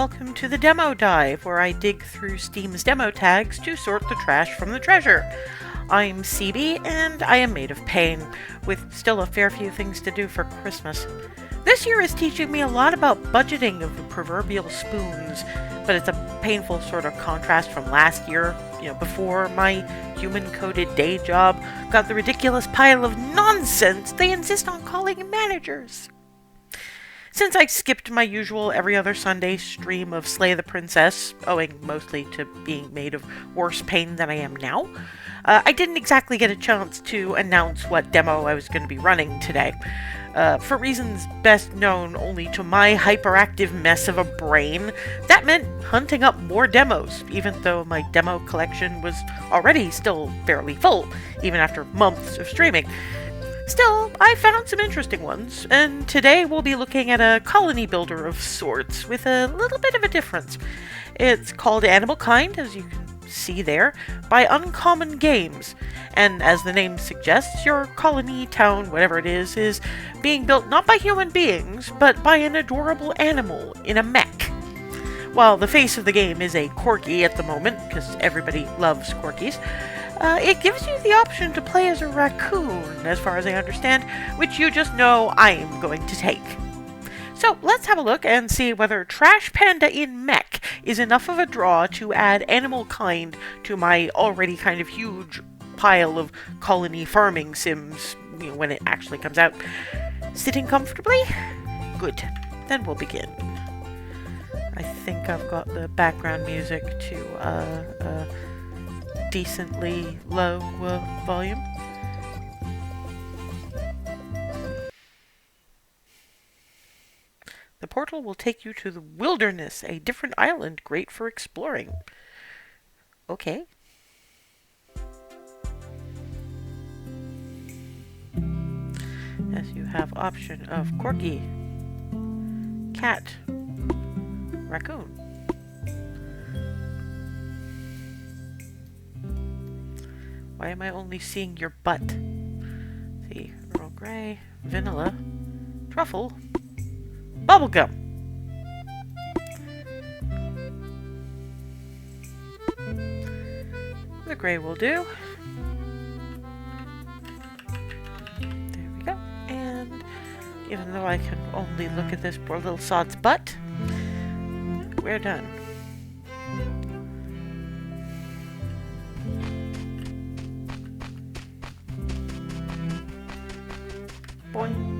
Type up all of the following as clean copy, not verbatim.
welcome to the Demo Dive, where I dig through Steam's demo tags to sort the trash from the treasure. I'm CB, and I am made of pain, with still a fair few things to do for Christmas. This year is teaching me a lot about budgeting of the proverbial spoons, but it's a painful sort of contrast from last year, before my human-coded day job got the ridiculous pile of nonsense they insist on calling managers. Since I skipped my usual every other Sunday stream of Slay the Princess, owing mostly to being made of worse pain than I am now, I didn't exactly get a chance to announce what demo I was going to be running today. For reasons best known only to my hyperactive mess of a brain, that meant hunting up more demos, even though my demo collection was already still fairly full, even after months of streaming. Still, I found some interesting ones, and today we'll be looking at a colony builder of sorts, with a little bit of a difference. It's called Animalkind, as you can see there, by Uncommon Games, and as the name suggests, your colony, town, whatever it is being built not by human beings, but by an adorable animal in a mech. While the face of the game is a corgi at the moment, because everybody loves corgis, it gives you the option to play as a raccoon, as far as I understand, which you just know I'm going to take. So let's have a look and see whether Trash Panda in Mech is enough of a draw to add Animalkind to my already kind of huge pile of colony farming sims, when it actually comes out. Sitting comfortably? Good. Then we'll begin. I think I've got the background music to decently low volume. The portal will take you to the wilderness, a different island great for exploring. Okay. As you have option of corgi, cat, raccoon. Why am I only seeing your butt? Let's see, Earl Grey, vanilla, truffle, bubblegum. The gray will do. There we go. And even though I can only look at this poor little sod's butt, we're done. Boing.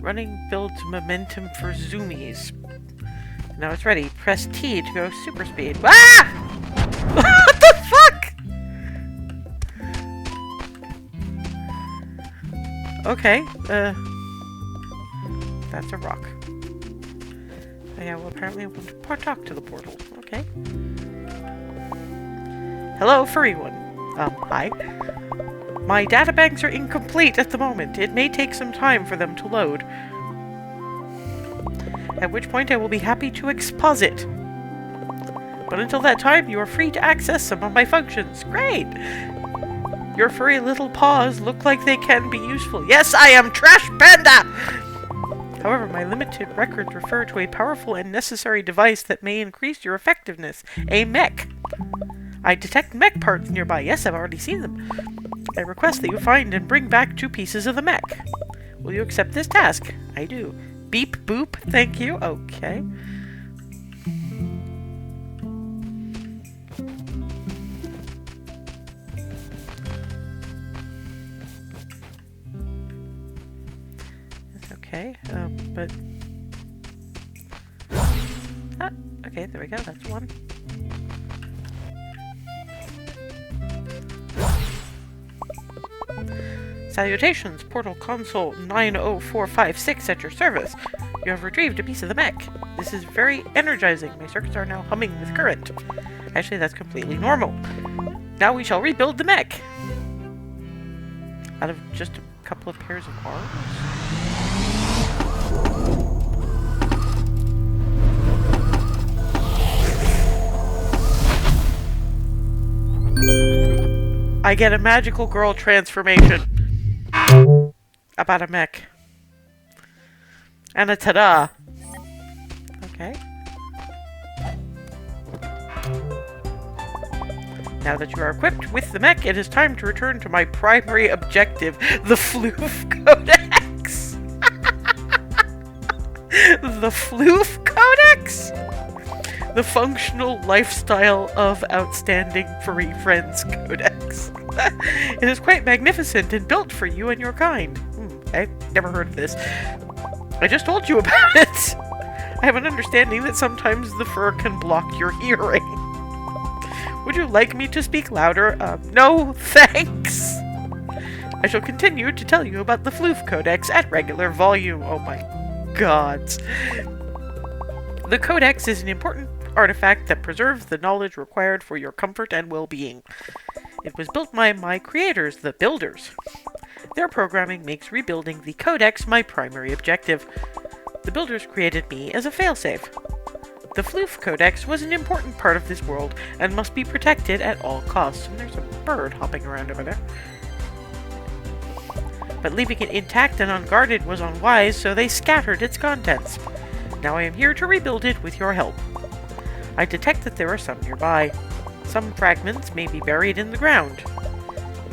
Running builds momentum for zoomies. Now it's ready. Press T to go super speed. Ah! What the fuck? Okay, that's a rock. Oh yeah, well apparently I want to talk to the portal. Okay. Hello, furry one. Hi. My databanks are incomplete at the moment. It may take some time for them to load. At which point I will be happy to exposit. But until that time, you are free to access some of my functions. Great! Your furry little paws look like they can be useful. Yes, I am Trash Panda! However, my limited records refer to a powerful and necessary device that may increase your effectiveness. A mech. I detect mech parts nearby. Yes, I've already seen them. I request that you find and bring back 2 pieces of the mech. Will you accept this task? I do. Beep boop, thank you. Okay. That's okay, but... Ah, okay, there we go, that's one. Salutations, Portal Console 90456 at your service. You have retrieved a piece of the mech. This is very energizing. My circuits are now humming with current. Actually, that's completely normal. Now we shall rebuild the mech. Out of just a couple of pairs of arms? I get a magical girl transformation. About a mech. And a ta-da. Okay. Now that you are equipped with the mech, it is time to return to my primary objective, the Floof Codex. The Floof Codex? The Functional Lifestyle of Outstanding Furry Friends Codex. It is quite magnificent and built for you and your kind. I've never heard of this. I just told you about it. I have an understanding that sometimes the fur can block your hearing. Would you like me to speak louder? No, thanks. I shall continue to tell you about the Floof Codex at regular volume. Oh my god. The Codex is an important artifact that preserves the knowledge required for your comfort and well-being. It was built by my creators, the Builders. Their programming makes rebuilding the Codex my primary objective. The Builders created me as a failsafe. The Floof Codex was an important part of this world and must be protected at all costs. And there's a bird hopping around over there. But leaving it intact and unguarded was unwise, so they scattered its contents. Now I am here to rebuild it with your help. I detect that there are some nearby. Some fragments may be buried in the ground.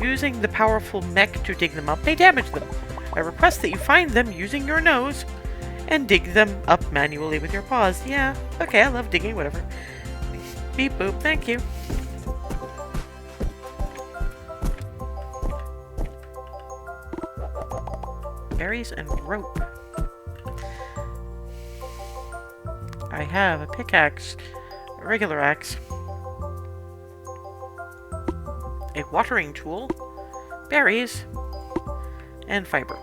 Using the powerful mech to dig them up may damage them. I request that you find them using your nose and dig them up manually with your paws. Yeah, okay, I love digging, whatever. Beep boop, thank you. Berries and rope. I have a pickaxe, a regular axe, a watering tool, berries, and fiber.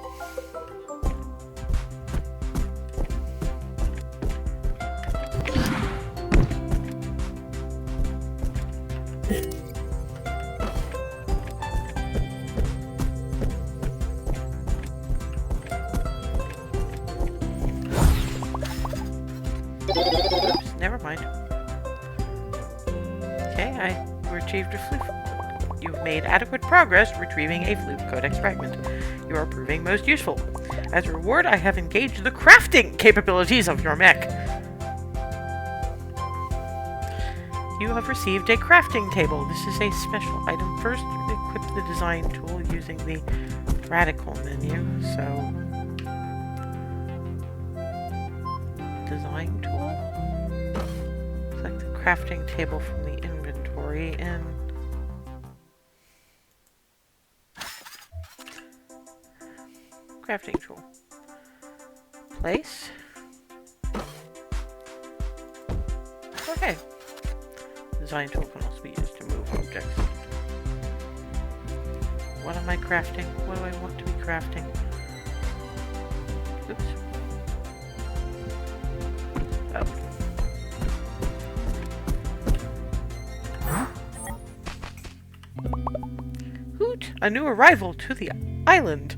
Oops, never mind. Okay, I retrieved a floof. You've made adequate progress retrieving a Floof Codex fragment. You are proving most useful. As a reward, I have engaged the crafting capabilities of your mech. You have received a crafting table. This is a special item. First, equip the design tool using the radical menu. So, design tool. Select the crafting table from the inventory and crafting tool. Place. Okay. Design tool can also be used to move objects. What am I crafting? What do I want to be crafting? Oops. Oh. Hoot! A new arrival to the island.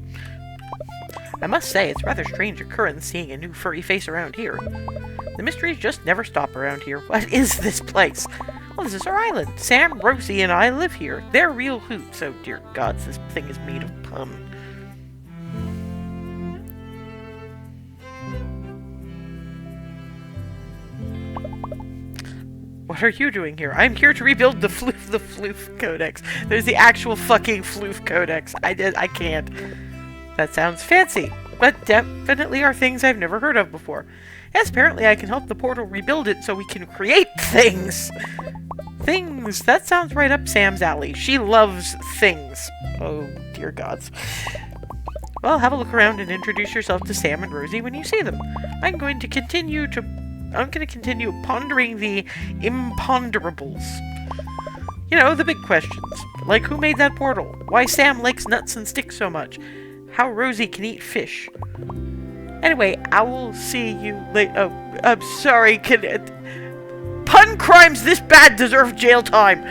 I must say, it's a rather strange occurrence seeing a new furry face around here. The mysteries just never stop around here. What is this place? Well, this is our island. Sam, Rosie, and I live here. They're real hoots. Oh, dear gods, this thing is made of pum. What are you doing here? I'm here to rebuild the Floof Codex. There's the actual fucking Floof Codex. I can't. That sounds fancy, but definitely are things I've never heard of before. Yes, apparently I can help the portal rebuild it so we can create things. Things. That sounds right up Sam's alley. She loves things. Oh, dear gods. Well, have a look around and introduce yourself to Sam and Rosie when you see them. I'm going to continue pondering the imponderables. You know, the big questions. Like, who made that portal? Why Sam likes nuts and sticks so much? How Rosie can eat fish. Anyway, I will see you later. Oh, I'm sorry. Pun crimes this bad deserve jail time.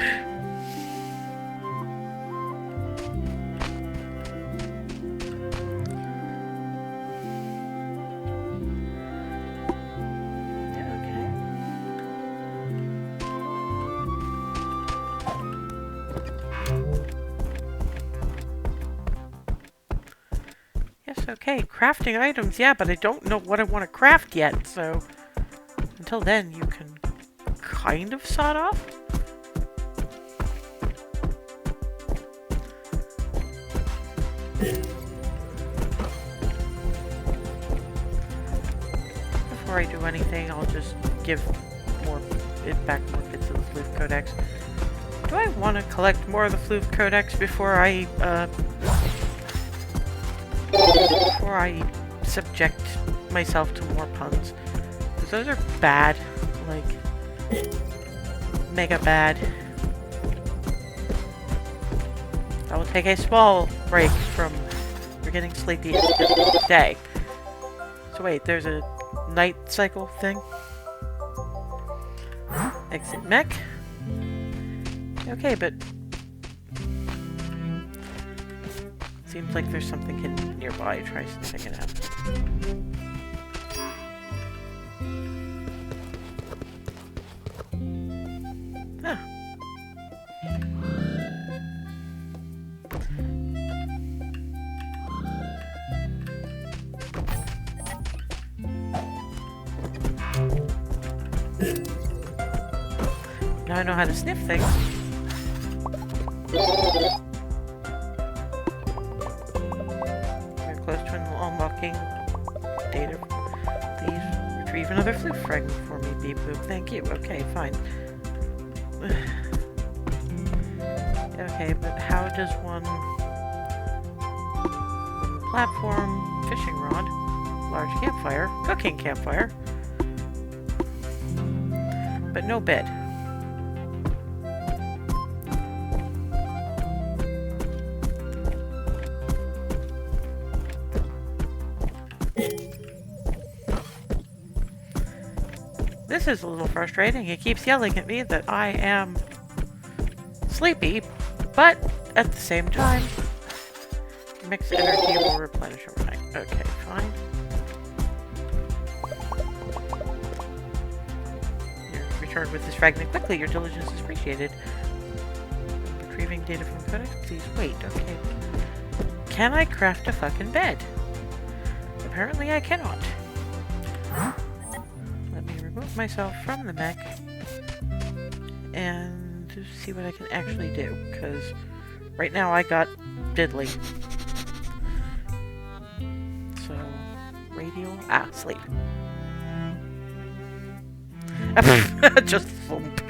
Okay, crafting items, yeah, but I don't know what I want to craft yet, so until then you can kind of sawed off. Before I do anything, I'll just give more bits of the Floof Codex. Do I want to collect more of the Floof Codex before I subject myself to more puns? Because those are bad. Like, mega bad. I will take a small break from getting sleepy day. So wait, there's a night cycle thing? Exit mech? Okay, but seems like there's something hidden nearby. Try sniffing it out. Huh. Now I know how to sniff things. We're close to unlocking data. Please retrieve another flute fragment for me, Beep Boop. Thank you. Okay, fine. Okay, but how does one... platform, fishing rod, large campfire, cooking campfire, but no bed. This is a little frustrating. It keeps yelling at me that I am sleepy, but at the same time, mixed energy will replenish overnight. Okay, fine. You returned with this fragment quickly. Your diligence is appreciated. Retrieving data from Codex? Please wait. Okay. Can I craft a fucking bed? Apparently I cannot. Let me remove myself from the mech and see what I can actually do, because right now I got diddly. So, radial... sleep. Just thump.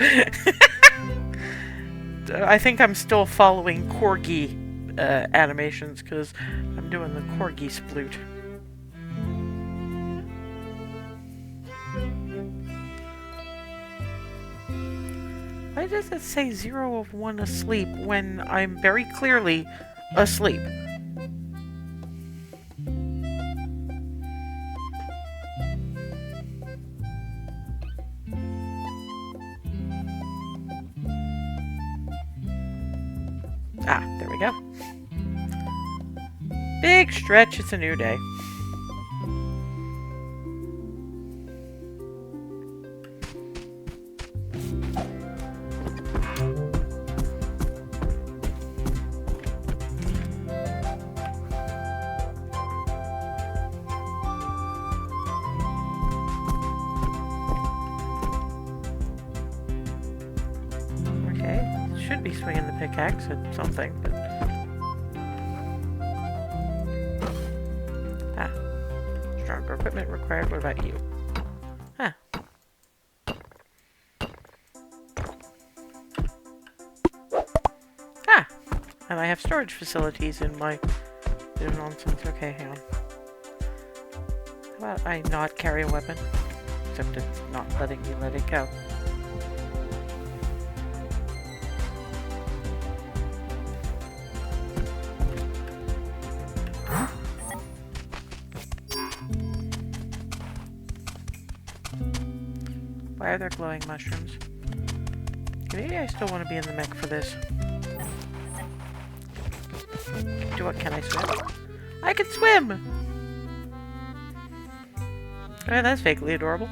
I think I'm still following corgi animations, because I'm doing the corgi sploot. Why does it say 0 of 1 asleep when I'm very clearly asleep? There we go. Big stretch, it's a new day. Should be swinging the pickaxe at something, but... Stronger equipment required. What about you? And I have storage facilities in my... nonsense. Okay, hang on. How about I not carry a weapon? Except it's not letting me let it go. Why are there glowing mushrooms? Maybe I still want to be in the mech for this. What can I swim? I can swim! Oh, that's vaguely adorable.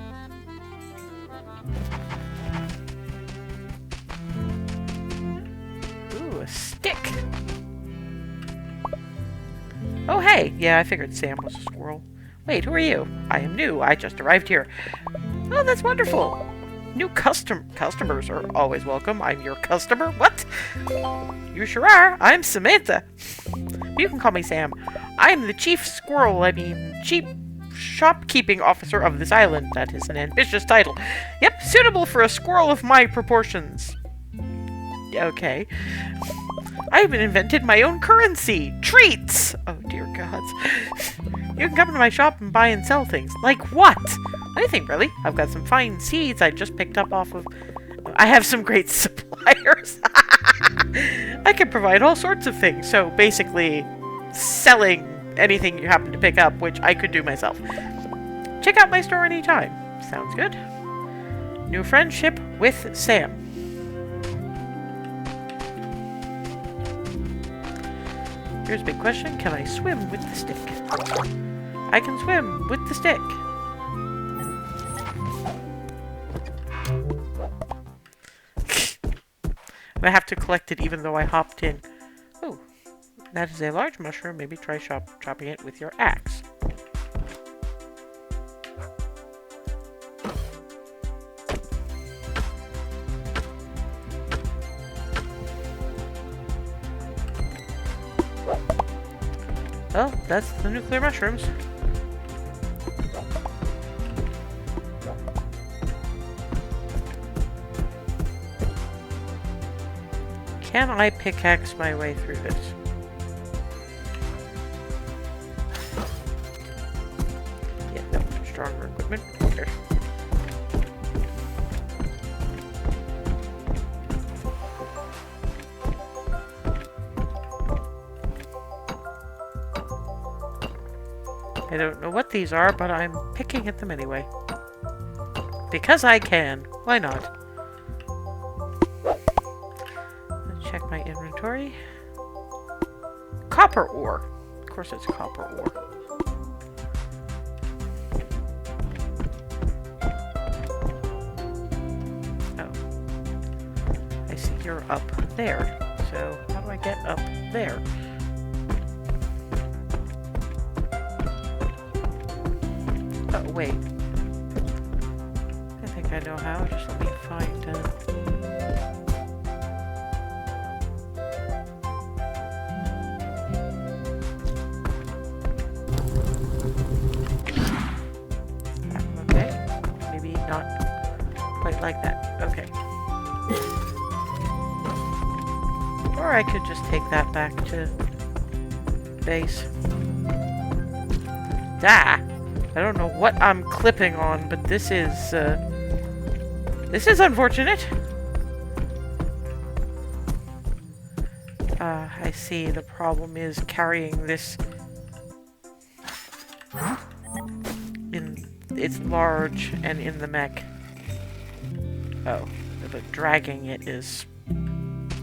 Ooh, a stick! Oh, hey. Yeah, I figured Sam was a squirrel. Wait, who are you? I am new. I just arrived here. Oh, that's wonderful. New customers are always welcome. I'm your customer. What? You sure are. I'm Samantha. You can call me Sam. I'm the chief chief shopkeeping officer of this island. That is an ambitious title. Yep, suitable for a squirrel of my proportions. Okay. I even invented my own currency. Treats! Oh, dear gods. You can come to my shop and buy and sell things. Like what? Anything, really. I've got some fine seeds I just picked up off of... I have some great suppliers. I can provide all sorts of things. So, basically, selling anything you happen to pick up, which I could do myself. Check out my store anytime. Sounds good. New friendship with Sam. Here's a big question. Can I swim with the stick? I can swim with the stick. I have to collect it even though I hopped in. Oh, that is a large mushroom. Maybe try chopping it with your axe. Oh, that's the nuclear mushrooms. Can I pickaxe my way through this? Yeah, no, stronger equipment. Here. I don't know what these are, but I'm picking at them anyway. Because I can. Why not? Let's check my inventory. Copper ore. Of course it's copper ore. Oh. I see you're up there. So, how do I get up there? Oh, wait. I think I know how. Just let me find okay. Maybe not quite like that. Okay. Or I could just take that back to base. Ah! I don't know what I'm clipping on, but this is unfortunate. I see the problem is carrying this it's large and in the mech. Oh, but dragging it is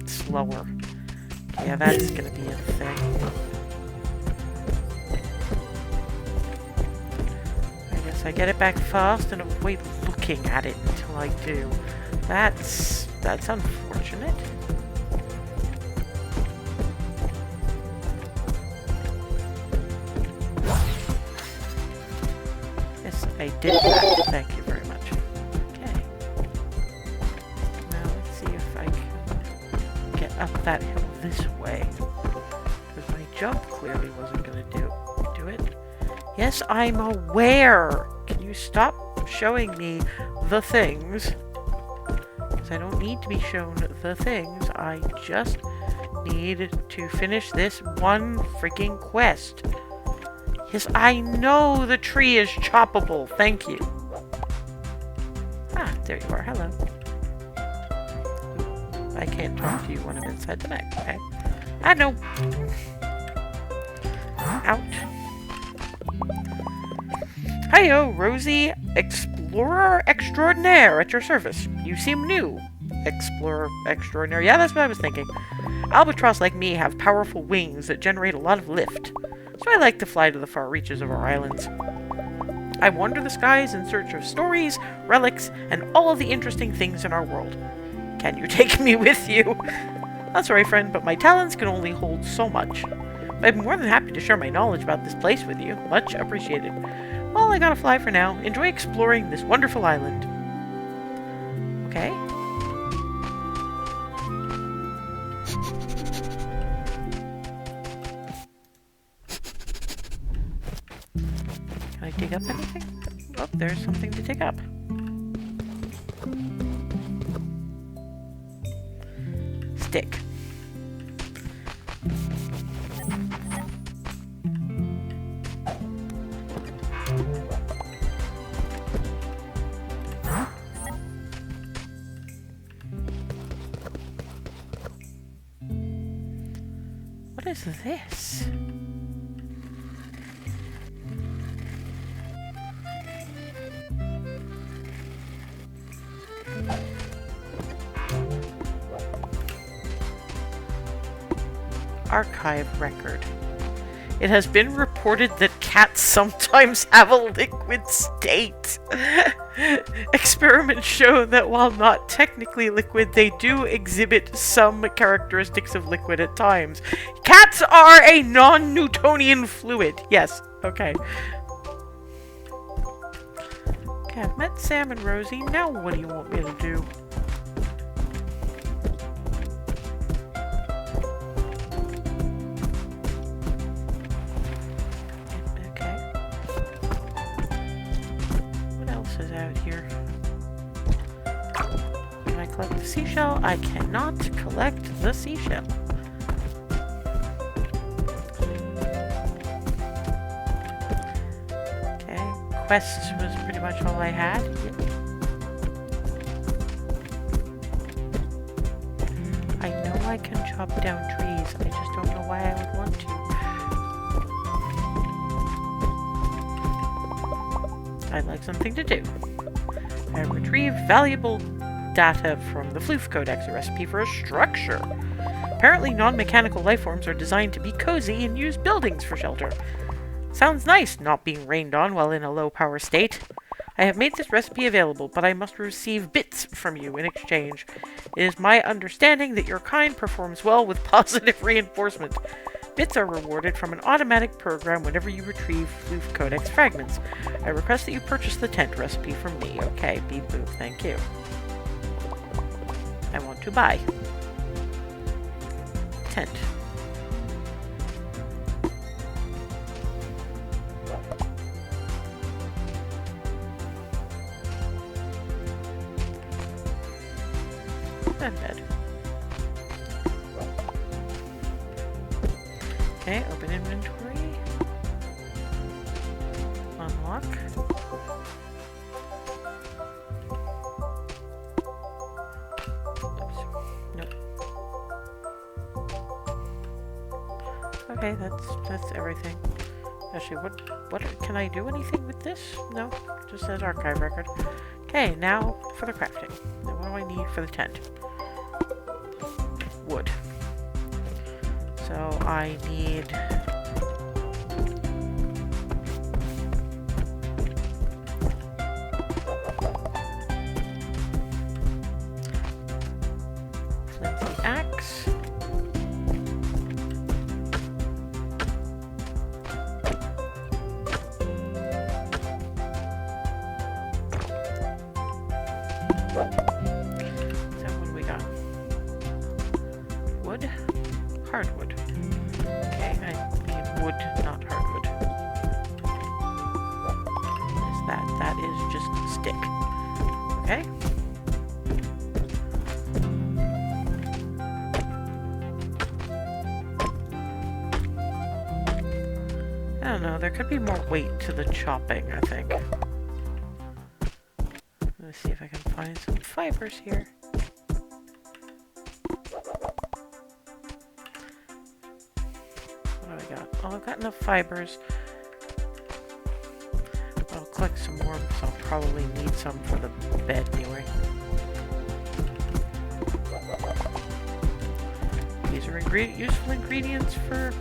slower. Yeah, that's gonna be a thing. I get it back fast and avoid looking at it until I do. That's unfortunate. Yes, I did that. Thank you very much. Okay. Now let's see if I can get up that hill this way. Because my jump clearly wasn't going to do it. Yes, I'm aware. Can you stop showing me the things? Because I don't need to be shown the things. I just need to finish this one freaking quest. Yes, I know the tree is choppable. Thank you. Ah, there you are. Hello. I can't talk to you when I'm inside the mech. Okay. I know. Out. Hiyo, Rosie, Explorer Extraordinaire at your service. You seem new. Explorer Extraordinaire. Yeah, that's what I was thinking. Albatross like me have powerful wings that generate a lot of lift. So I like to fly to the far reaches of our islands. I wander the skies in search of stories, relics, and all of the interesting things in our world. Can you take me with you? Not sorry, friend, but my talents can only hold so much. I'm more than happy to share my knowledge about this place with you. Much appreciated. Well, I gotta fly for now. Enjoy exploring this wonderful island. Okay. Can I dig up anything? Oh, there's something to dig up. Stick. What is this? Archive record. It has been reported that cats sometimes have a liquid state. Experiments show that while not technically liquid, they do exhibit some characteristics of liquid at times. Cats are a non-Newtonian fluid. Yes, okay. Okay, I've met Sam and Rosie. Now what do you want me to do? Collect the seashell. I cannot collect the seashell. Okay, quests was pretty much all I had. I know I can chop down trees. I just don't know why I would want to. I'd like something to do. I retrieve valuable data from the Floof Codex, a recipe for a structure. Apparently, non-mechanical lifeforms are designed to be cozy and use buildings for shelter. Sounds nice, not being rained on while in a low-power state. I have made this recipe available, but I must receive bits from you in exchange. It is my understanding that your kind performs well with positive reinforcement. Bits are rewarded from an automatic program whenever you retrieve Floof Codex fragments. I request that you purchase the tent recipe from me. Okay, beep boop, thank you. I want to buy. Tent. And bed. Okay, open inventory. Unlock. Okay, that's everything. Actually, what can I do anything with this? No, just says archive record. Okay, now for the crafting. Now what do I need for the tent? Wood. So I need flimsy axe. Hardwood. Okay, I need wood, not hardwood. What is that? That is just a stick. Okay. I don't know, there could be more weight to the chopping, I think. Let's see if I can find some fibers here. Well, I've got enough fibers. I'll collect some more because I'll probably need some for the bed anyway. These are useful ingredients for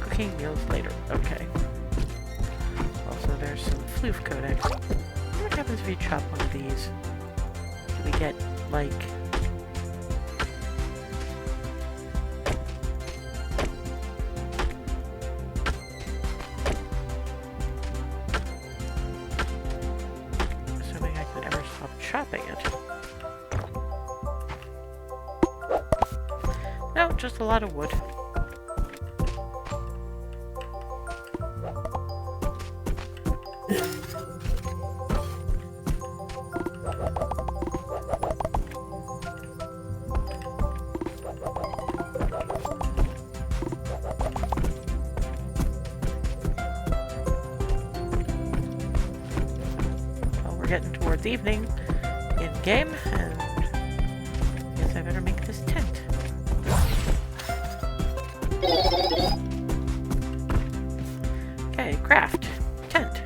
cooking meals later. Okay. Also, there's some Floof Codex. What happens if you chop one of these? Do we get, like... just a lot of wood. Well, we're getting towards evening in game, and I guess I better make this tent. Okay, craft. Tent.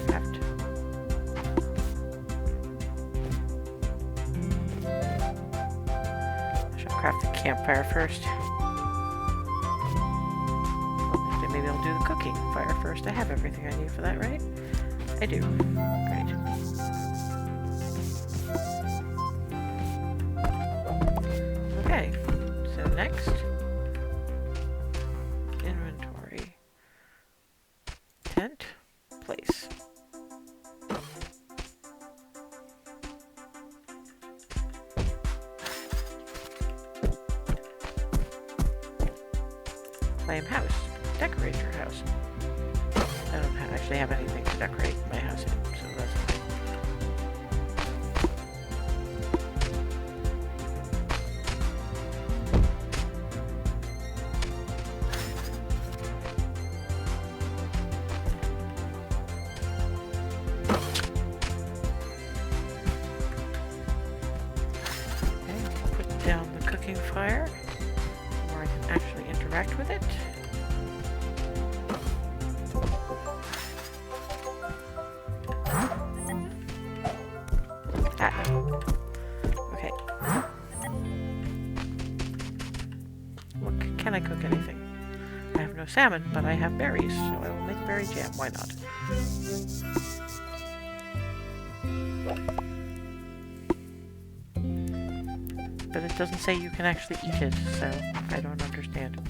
Craft. I should craft the campfire first. Actually, maybe I'll do the cooking fire first. I have everything I need for that, right? I do. Great. Okay, so next, inventory, tent, place. Claim house, decorate your house. I don't actually have anything to decorate my house in, so that's fine. Down the cooking fire where I can actually interact with it. Okay. What can I cook anything? I have no salmon, but I have berries, so I will make berry jam. Why not? But it doesn't say you can actually eat it, so I don't understand.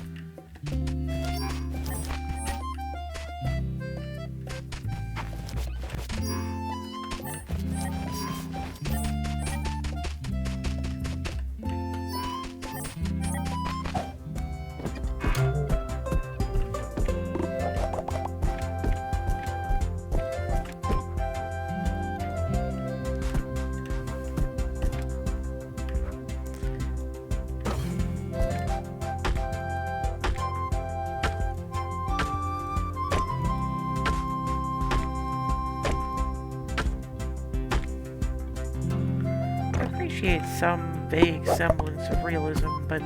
Some vague semblance of realism, but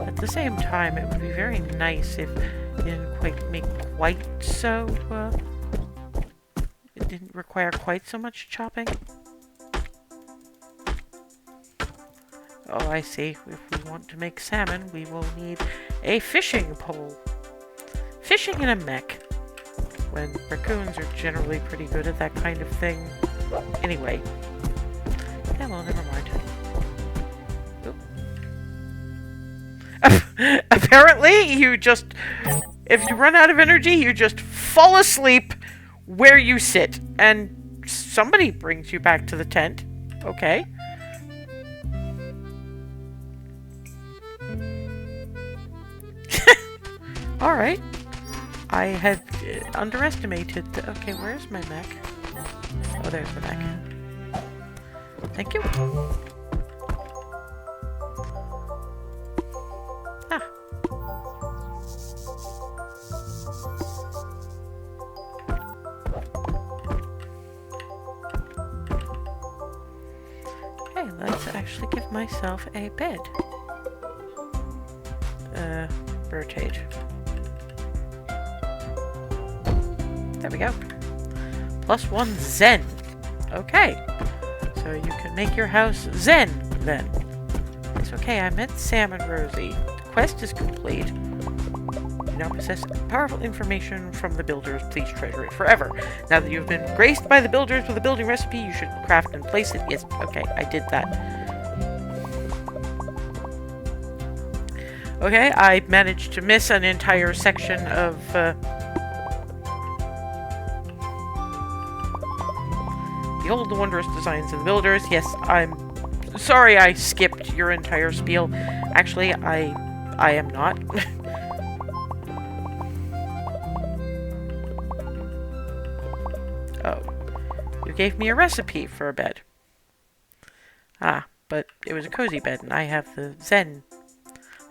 at the same time it would be very nice if it didn't make quite so, it didn't require quite so much chopping. Oh, I see. If we want to make salmon, we will need a fishing pole. Fishing in a mech, when raccoons are generally pretty good at that kind of thing. Anyway. Yeah, well, never mind. Apparently, if you run out of energy, you just fall asleep where you sit, and somebody brings you back to the tent. Okay. Alright. I had underestimated okay, where's my mech? Oh, there's the mech. Thank you. Ah. Okay, let's actually give myself a bed. Rotate. There we go. +1 Zen. Okay. So you can make your house Zen, then. It's okay, I met Sam and Rosie. The quest is complete. You now possess powerful information from the builders. Please treasure it forever. Now that you've been graced by the builders with a building recipe, you should craft and place it. Yes, okay, I did that. Okay, I managed to miss an entire section of Behold the wondrous designs of the builders. Yes, I'm sorry I skipped your entire spiel. Actually, I am not. Oh. You gave me a recipe for a bed. Ah, but it was a cozy bed, and I have the Zen.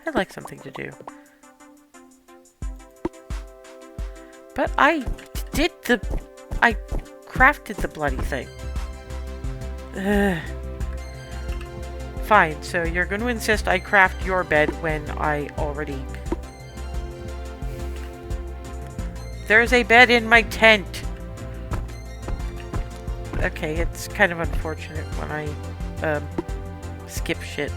I'd like something to do. But I crafted the bloody thing. Fine, so you're going to insist I craft your bed when I already... There's a bed in my tent! Okay, it's kind of unfortunate when I, skip shit.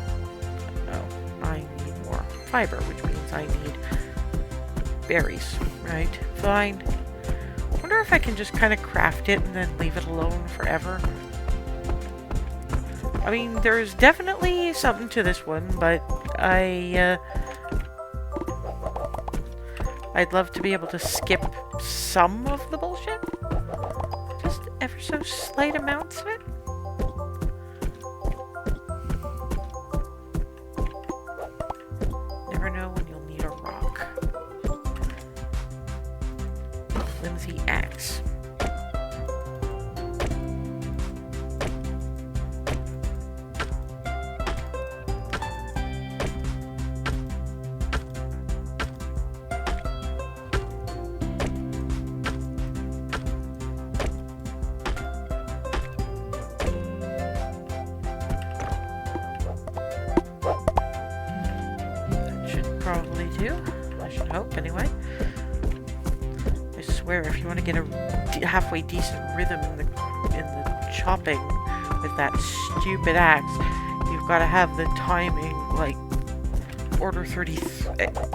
Oh, I need more fiber, which means I need berries, right? Fine. Wonder if I can just kind of craft it and then leave it alone forever. I mean, there's definitely something to this one, but I'd love to be able to skip some of the bullshit. Just ever so slight amounts of it. Never know when you'll need a rock. Flimsy axe. Probably do. I should hope, anyway. I swear, if you want to get a halfway decent rhythm in the chopping with that stupid axe, you've got to have the timing, like, Order 30,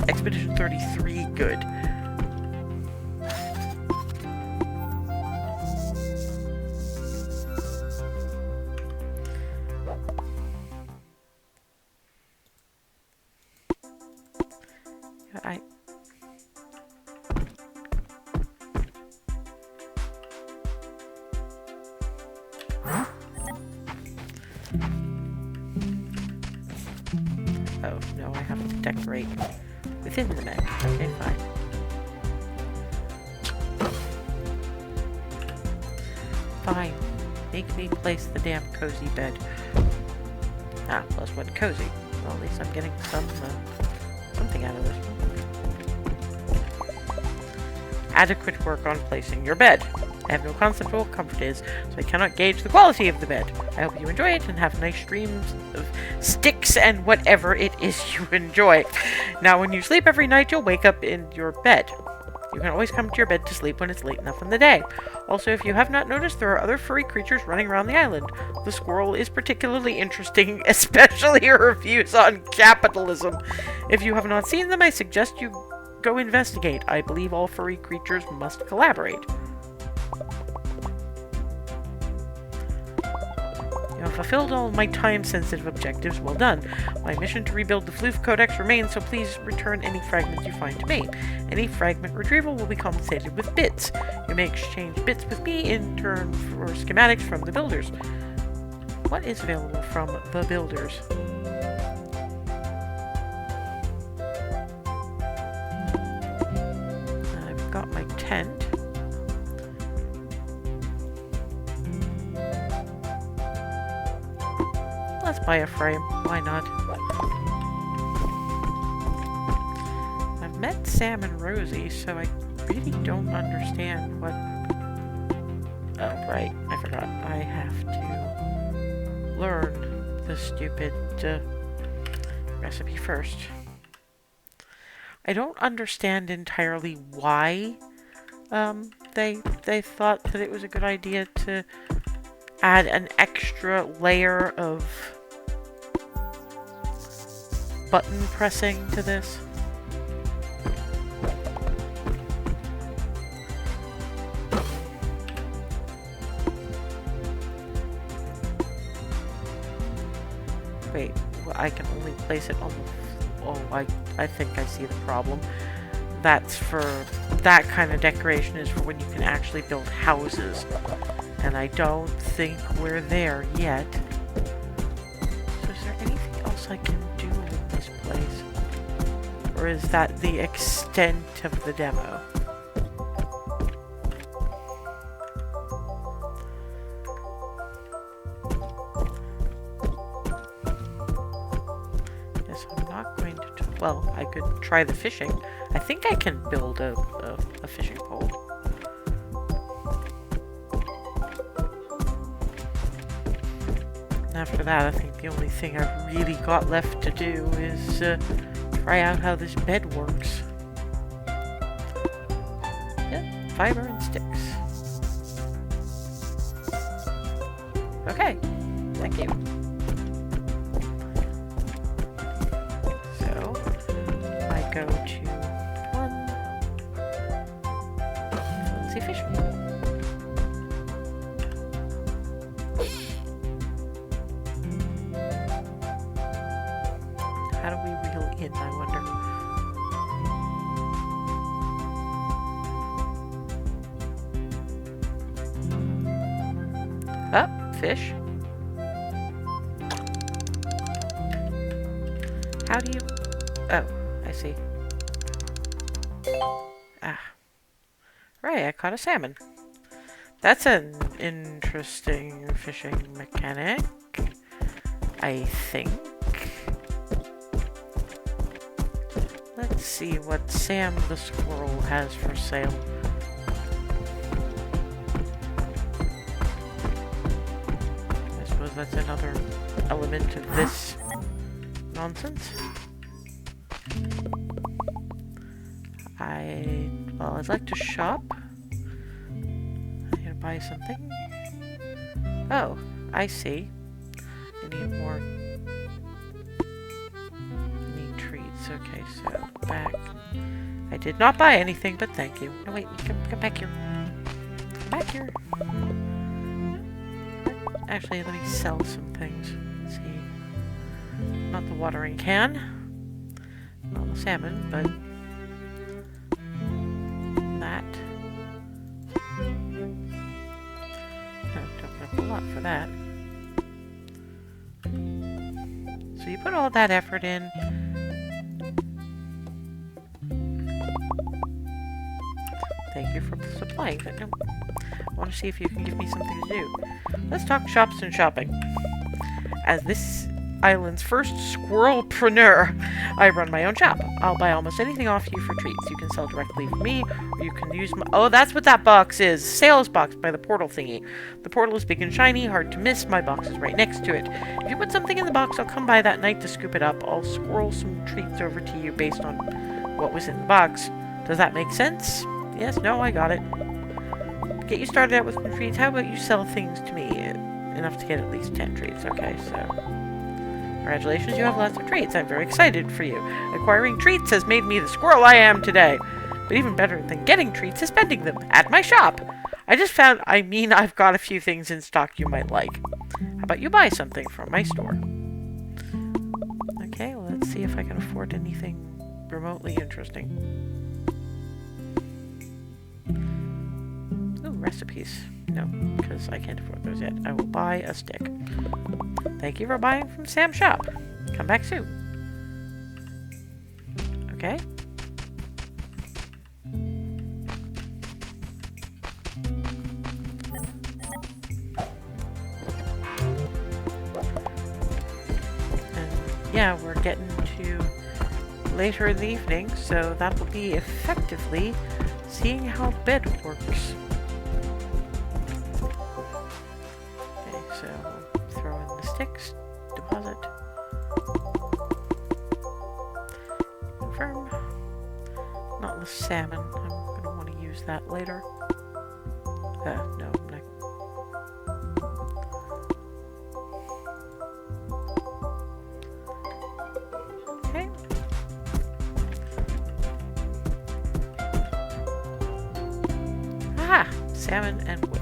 Expedition 33 good. Oh, no, I have to decorate within the mech. Okay, fine. Fine. Make me place the damn cozy bed. Ah, plus one cozy. Well, at least I'm getting something out of this one. Adequate work on placing your bed. I have no concept of what comfort is, so I cannot gauge the quality of the bed. I hope you enjoy it and have nice streams of sticks and whatever it is you enjoy. Now, when you sleep every night, you'll wake up in your bed. You can always come to your bed to sleep when it's late enough in the day. Also, if you have not noticed, there are other furry creatures running around the island. The squirrel is particularly interesting, especially her views on capitalism. If you have not seen them, I suggest you go investigate. I believe all furry creatures must collaborate. You have fulfilled all of my time-sensitive objectives. Well done. My mission to rebuild the Floof Codex remains, so please return any fragments you find to me. Any fragment retrieval will be compensated with bits. You may exchange bits with me in turn for schematics from the builders. What is available from the builders? I've got my tent. Let's buy a frame. Why not? I've met Sam and Rosie, so I really don't understand what... Oh, right. I forgot. I have to learn the stupid recipe first. I don't understand entirely why they thought that it was a good idea to add an extra layer of button pressing to this. Wait, well, I can only place it on the... Oh, I think I see the problem. That's for... That kind of decoration is for when you can actually build houses. And I don't think we're there yet. So is there anything else I can do in this place? Or is that the extent of the demo? Yes, I'm not going to... Well, I could try the fishing. I think I can build a fishing pole. After that, I think the only thing I've really got left to do is try out how this bed works. Yeah, fiber and sticks. Okay, thank you. So, I go to one. Let's see fish. How do we reel in, I wonder? Oh, fish. How do you... Oh, I see. Ah. Right, I caught a salmon. That's an interesting fishing mechanic, I think. Let's see what Sam the squirrel has for sale. I suppose that's another element of this nonsense. I'd like to shop. I'm gonna buy something. Oh, I see. I need more. Okay, so back. I did not buy anything, but thank you. No, wait, come back here. Come back here. Actually, let me sell some things. Let's see. Not the watering can. Not the salmon, but that. No, don't get a whole lot for that. So you put all that effort in. Thank you for supplying it. No, I want to see if you can give me something to do. Let's talk shops and shopping. As this island's first squirrelpreneur, I run my own shop. I'll buy almost anything off you for treats. You can sell directly from me, or you can use my... Oh, that's what that box is. Sales box by the portal thingy. The portal is big and shiny, hard to miss. My box is right next to it. If you put something in the box, I'll come by that night to scoop it up. I'll squirrel some treats over to you based on what was in the box. Does that make sense? Yes, no, I got it. Get you started out with some treats. How about you sell things to me? Enough to get at least 10 treats. Okay, so... Congratulations, you have lots of treats. I'm very excited for you. Acquiring treats has made me the squirrel I am today. But even better than getting treats is spending them at my shop. I've got a few things in stock you might like. How about you buy something from my store? Okay, well, let's see if I can afford anything remotely interesting. Recipes. No, because I can't afford those yet. I will buy a stick. Thank you for buying from Sam's shop. Come back soon. Okay. And yeah, we're getting to later in the evening, so that will be effectively seeing how bed works. So we'll throw in the sticks, deposit, confirm. Not the salmon. I'm going to want to use that later. No, I'm not. Okay. Ah, salmon and wood.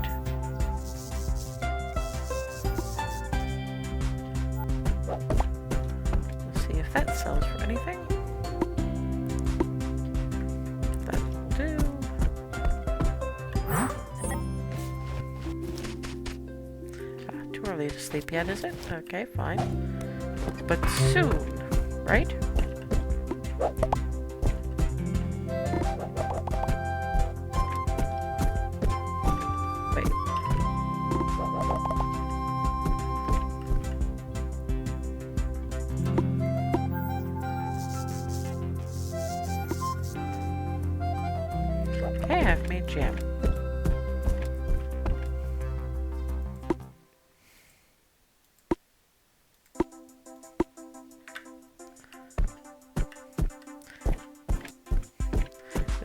That sells for anything. That will do. really to sleep yet, is it? Okay, fine. But soon, right? Wait. Okay, I've made jam.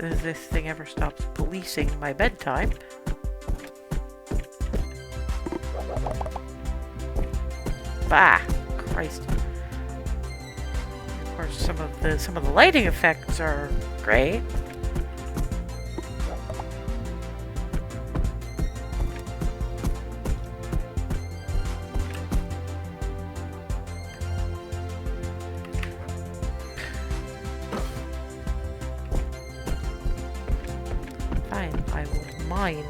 If this thing ever stops policing my bedtime. Bah! Christ. Of course, some of the lighting effects are great. Fine, I will mine.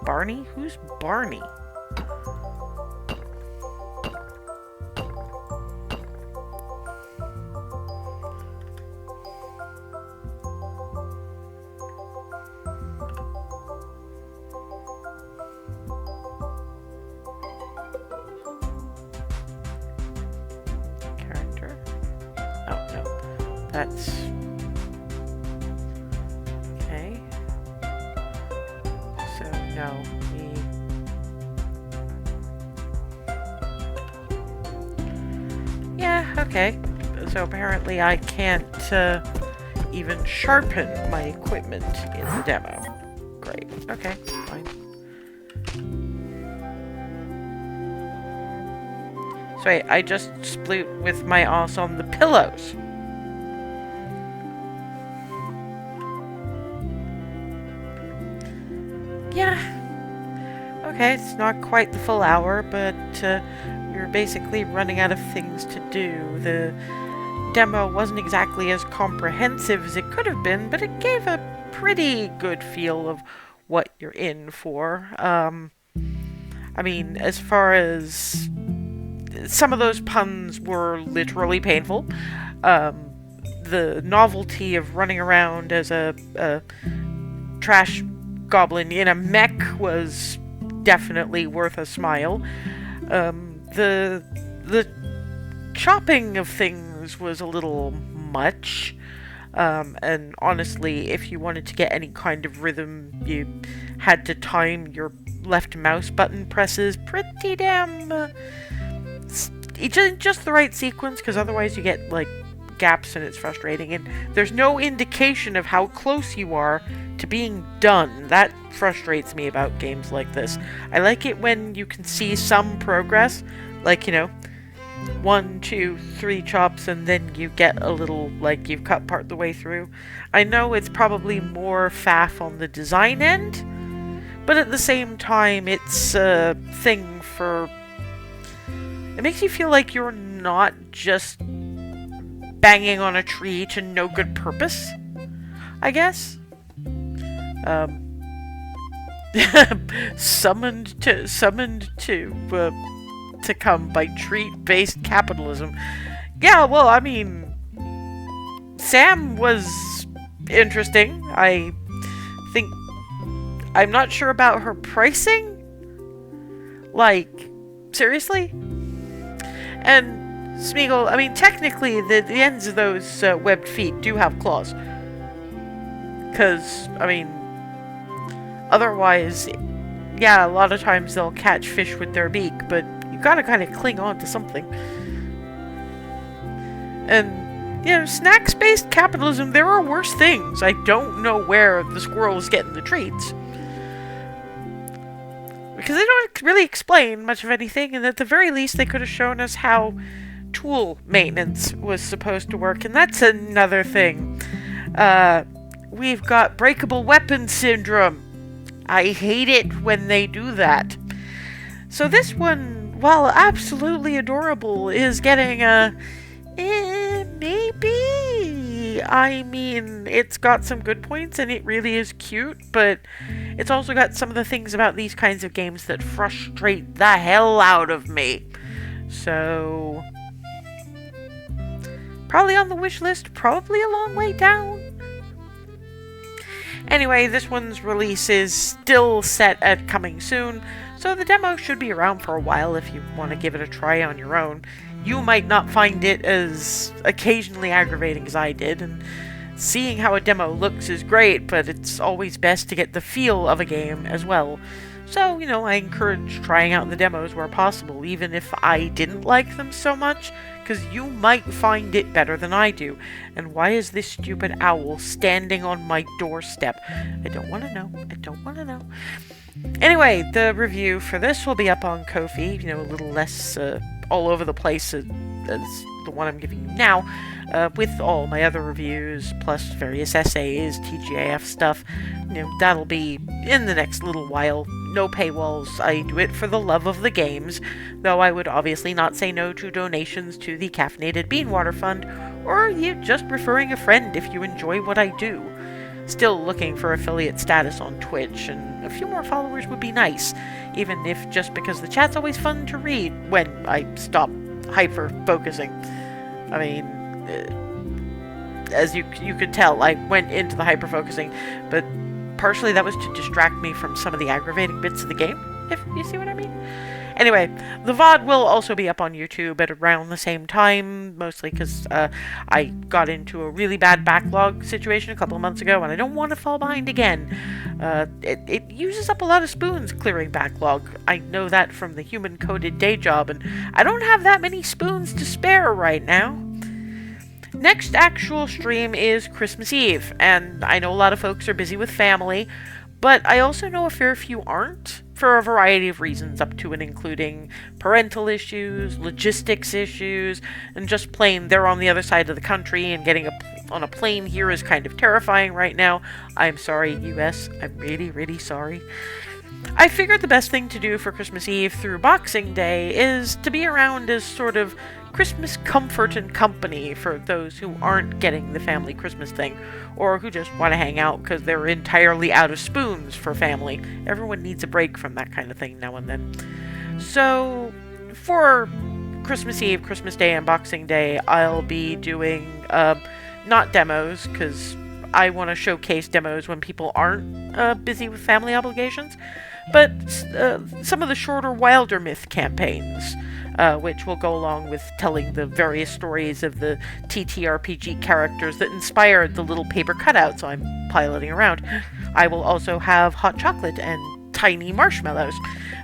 Barney? Who's Barney? Character? Oh, no. That's... okay. So, no. Yeah, okay. So apparently I can't even sharpen my equipment in the demo. Great. Okay, fine. So wait, I just split with my ass on the pillows. Yeah. Okay, it's not quite the full hour, but you're basically running out of things to do. The demo wasn't exactly as comprehensive as it could have been, but it gave a pretty good feel of what you're in for. I mean, as far as... some of those puns were literally painful. The novelty of running around as a trash goblin in a mech was definitely worth a smile. The chopping of things was a little much. And honestly, if you wanted to get any kind of rhythm, you had to time your left mouse button presses pretty damn... just the right sequence, because otherwise you get, like, gaps and it's frustrating. And there's no indication of how close you are to being done. That frustrates me about games like this. I like it when you can see some progress, like, you know, 1, 2, 3 chops, and then you get a little, like, you've cut part the way through. I know it's probably more faff on the design end, but at the same time, it's a thing for... it makes you feel like you're not just banging on a tree to no good purpose, I guess. Summoned to come by treat-based capitalism. Yeah, well, I mean, Sam was interesting. I think... I'm not sure about her pricing. Like, seriously? And Smeagol, I mean, technically, the ends of those webbed feet do have claws. Because, I mean, otherwise, yeah, a lot of times they'll catch fish with their beak, but you gotta kind of cling on to something. And, you know, snacks-based capitalism, there are worse things. I don't know where the squirrel is getting the treats. Because they don't really explain much of anything, and at the very least they could have shown us how tool maintenance was supposed to work, and that's another thing. We've got breakable weapon syndrome. I hate it when they do that. So this one, while absolutely adorable, is getting a... maybe I mean, it's got some good points and it really is cute, but it's also got some of the things about these kinds of games that frustrate the hell out of me. So, probably on the wish list, probably a long way down. Anyway, this one's release is still set at coming soon, so the demo should be around for a while if you want to give it a try on your own. You might not find it as occasionally aggravating as I did, and seeing how a demo looks is great, but it's always best to get the feel of a game as well. So, I encourage trying out the demos where possible, even if I didn't like them so much, because you might find it better than I do. And why is this stupid owl standing on my doorstep? I don't want to know. I don't want to know. Anyway, the review for this will be up on Ko-fi, a little less all over the place as the one I'm giving you now, with all my other reviews, plus various essays, TGIF stuff. That'll be in the next little while. No paywalls. I do it for the love of the games, though I would obviously not say no to donations to the Caffeinated Bean Water Fund, or you just referring a friend if you enjoy what I do. Still looking for affiliate status on Twitch, and a few more followers would be nice, even if just because the chat's always fun to read when I stop hyper-focusing. I mean, as you could tell, I went into the hyper-focusing, but partially that was to distract me from some of the aggravating bits of the game, if you see what I mean. Anyway, the VOD will also be up on YouTube at around the same time, mostly because I got into a really bad backlog situation a couple of months ago, and I don't want to fall behind again. It uses up a lot of spoons clearing backlog. I know that from the human-coded day job, and I don't have that many spoons to spare right now. Next actual stream is Christmas Eve, and I know a lot of folks are busy with family, but I also know a fair few aren't, for a variety of reasons, up to and including parental issues, logistics issues, and just plain they're on the other side of the country, and getting on a plane here is kind of terrifying right now. I'm sorry, US. I'm really, really sorry. I figured the best thing to do for Christmas Eve through Boxing Day is to be around as sort of Christmas comfort and company for those who aren't getting the family Christmas thing, or who just want to hang out because they're entirely out of spoons for family. Everyone needs a break from that kind of thing now and then. So, for Christmas Eve, Christmas Day, and Boxing Day, I'll be doing, not demos, because I want to showcase demos when people aren't busy with family obligations, but some of the shorter Wilder Myth campaigns, which will go along with telling the various stories of the TTRPG characters that inspired the little paper cutouts I'm piloting around. I will also have hot chocolate and tiny marshmallows,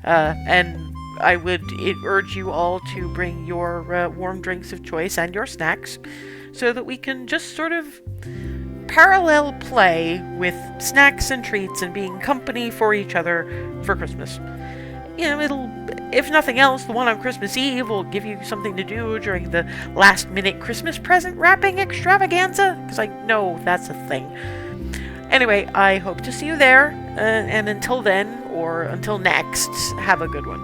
and I would urge you all to bring your warm drinks of choice and your snacks, so that we can just sort of parallel play with snacks and treats and being company for each other for Christmas. It'll, if nothing else, the one on Christmas Eve will give you something to do during the last-minute Christmas present wrapping extravaganza, because I know that's a thing. Anyway, I hope to see you there, and until then, or until next, have a good one.